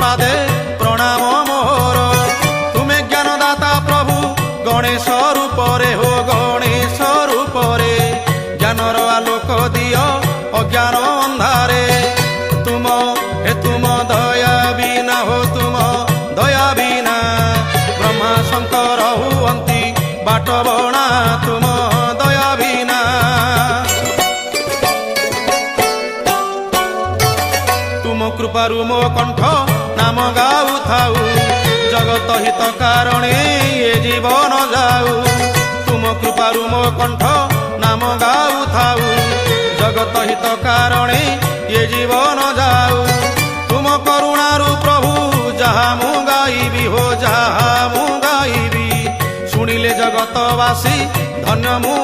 पादे प्रणाम मोर। तुमे ज्ञानदाता प्रभु गणेश रूप रे हो गणेश रूप रे ज्ञानर आलोक दियो अज्ञान अंधारे। तुम दया बिना हो तुम दया बिना ब्रह्मा शंकर हुअंती बाट बणा तुम दया बिना। तुम कृपारु मो कंठ नाम गाऊ थाऊ जगत हित कारणे ये जीवन जाऊ। तुम कृपारु मो कंठ नाम गाऊ थाऊ जगत हित कारणे ये जीवन जाऊ। तुम करुणारु प्रभु जहा मु गाइबी हो जहा मु गाइबी। शुणिले जगतवासी धन्य मु